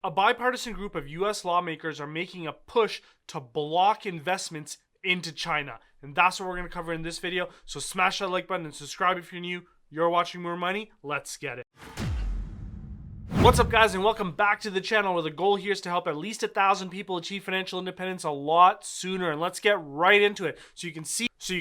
A bipartisan group of US lawmakers are making a push to block investments into China. And that's what we're going to cover in this video. So smash that like button and subscribe if you're new. You're watching More Money. Let's get it. What's up, guys, and welcome back to the channel, where the goal here is to help at least 1,000 people achieve financial independence a lot sooner. And let's get right into it. So you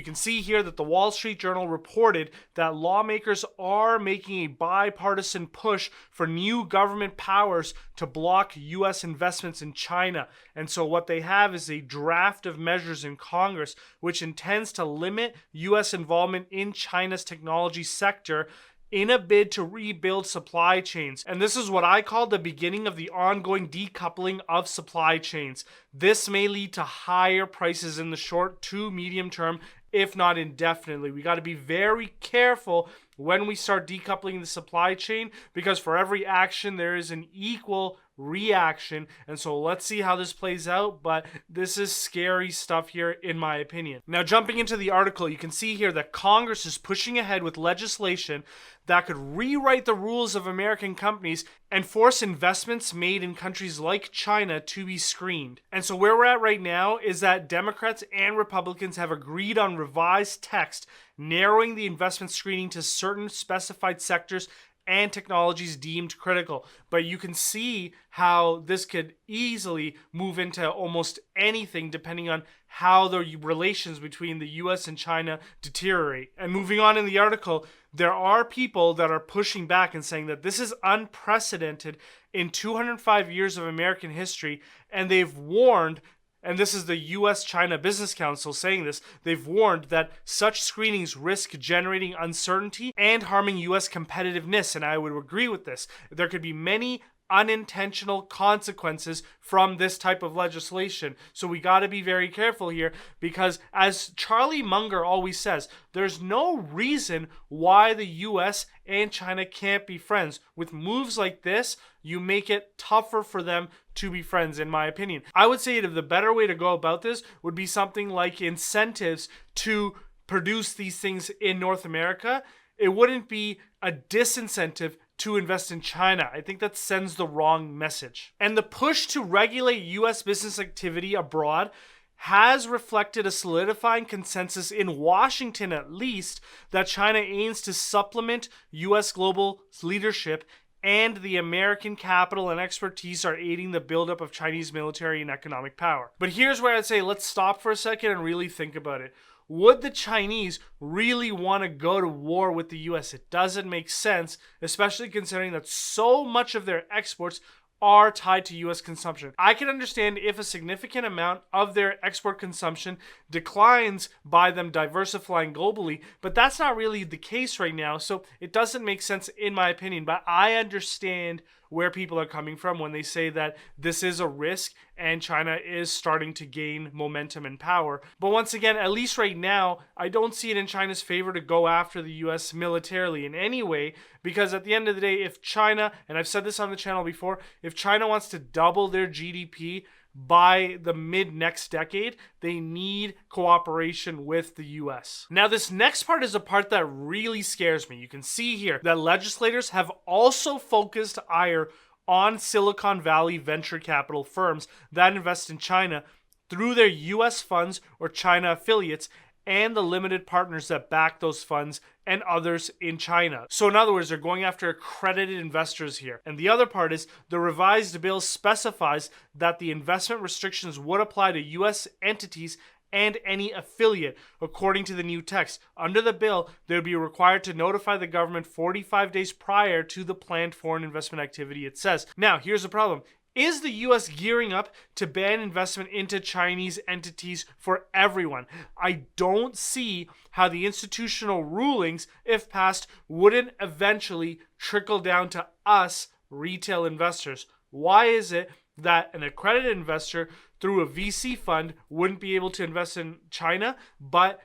can see here that the Wall Street Journal reported that lawmakers are making a bipartisan push for new government powers to block U.S. investments in China. And so what they have is a draft of measures in Congress which intends to limit U.S. involvement in China's technology sector in a bid to rebuild supply chains. And this is what I call the beginning of the ongoing decoupling of supply chains. This may lead to higher prices in the short to medium term, if not indefinitely. We got to be very careful when we start decoupling the supply chain, because for every action there is an equal reaction. And so let's see how this plays out, but this is scary stuff here in my opinion. Now, jumping into the article, you can see here that Congress is pushing ahead with legislation that could rewrite the rules of American companies and force investments made in countries like China to be screened. And so where we're at right now is that Democrats and Republicans have agreed on revised text narrowing the investment screening to certain specified sectors and technologies deemed critical. But you can see how this could easily move into almost anything depending on how the relations between the US and China deteriorate. And moving on in the article, there are people that are pushing back and saying that this is unprecedented in 205 years of American history, and they've warned, and this is the US-China Business Council saying this, they've warned that such screenings risk generating uncertainty and harming US competitiveness. And I would agree with this. There could be many unintentional consequences from this type of legislation. So we got to be very careful here, because as Charlie Munger always says, there's no reason why the US and China can't be friends. With moves like this, you make it tougher for them to be friends, in my opinion. I would say that the better way to go about this would be something like incentives to produce these things in North America. It wouldn't be a disincentive to invest in China. I think that sends the wrong message. And the push to regulate US business activity abroad has reflected a solidifying consensus in Washington, at least, that China aims to supplement US global leadership, and the American capital and expertise are aiding the buildup of Chinese military and economic power. But here's where I'd say let's stop for a second and really think about it. Would the Chinese really want to go to war with the US? It doesn't make sense, especially considering that so much of their exports are tied to US consumption. I can understand if a significant amount of their export consumption declines by them diversifying globally, but that's not really the case right now, so it doesn't make sense in my opinion. But I understand where people are coming from when they say that this is a risk and China is starting to gain momentum and power. But once again, at least right now, I don't see it in China's favor to go after the US militarily in any way, because at the end of the day, if China, and I've said this on the channel before, if China wants to double their GDP by the mid next decade, they need cooperation with the US. Now, this next part is a part that really scares me. You can see here that legislators have also focused ire on Silicon Valley venture capital firms that invest in China through their US funds or China affiliates, and the limited partners that back those funds and others in China. So in other words, they're going after accredited investors here. And the other part is the revised bill specifies that the investment restrictions would apply to US entities and any affiliate. According to the new text, under the bill, they would be required to notify the government 45 days prior to the planned foreign investment activity, it says. Now, here's the problem. Is the US gearing up to ban investment into Chinese entities for everyone? I don't see how the institutional rulings, if passed, wouldn't eventually trickle down to us retail investors. Why is it that an accredited investor through a VC fund wouldn't be able to invest in China, but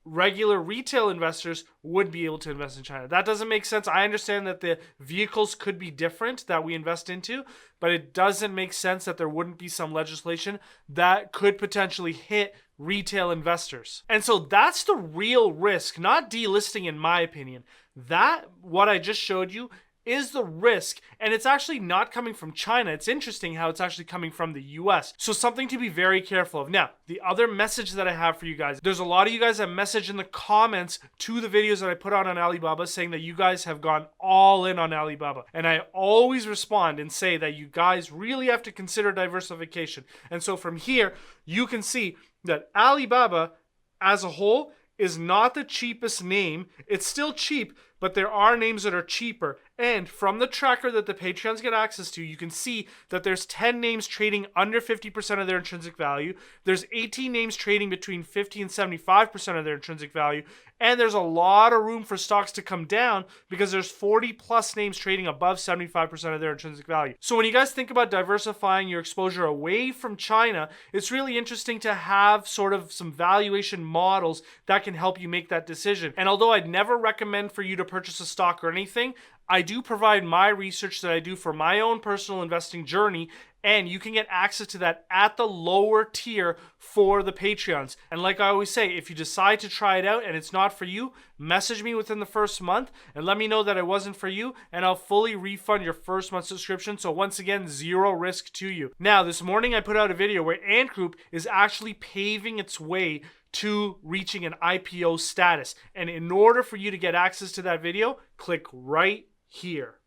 regular retail investors would be able to invest in China? That doesn't make sense. I understand that the vehicles could be different that we invest into, but it doesn't make sense that there wouldn't be some legislation that could potentially hit retail investors. And so that's the real risk, not delisting in my opinion. That, what I just showed you, is the risk, and it's actually not coming from China. It's interesting how it's actually coming from the US. So something to be very careful of. Now, the other message that I have for you guys, there's a lot of you guys that message in the comments to the videos that I put out on Alibaba saying that you guys have gone all in on Alibaba. And I always respond and say that you guys really have to consider diversification. And so from here, you can see that Alibaba as a whole is not the cheapest name. It's still cheap, but there are names that are cheaper. And from the tracker that the Patreons get access to, you can see that there's 10 names trading under 50% of their intrinsic value. There's 18 names trading between 50 and 75% of their intrinsic value. And there's a lot of room for stocks to come down because there's 40 plus names trading above 75% of their intrinsic value. So when you guys think about diversifying your exposure away from China, it's really interesting to have sort of some valuation models that can help you make that decision. And although I'd never recommend for you to purchase a stock or anything, I do provide my research that I do for my own personal investing journey, and you can get access to that at the lower tier for the Patreons. And like I always say, if you decide to try it out and it's not for you, message me within the first month and let me know that it wasn't for you, and I'll fully refund your first month subscription. So once again, zero risk to you. Now, this morning I put out a video where Ant Group is actually paving its way to reaching an IPO status. And in order for you to get access to that video, click right here.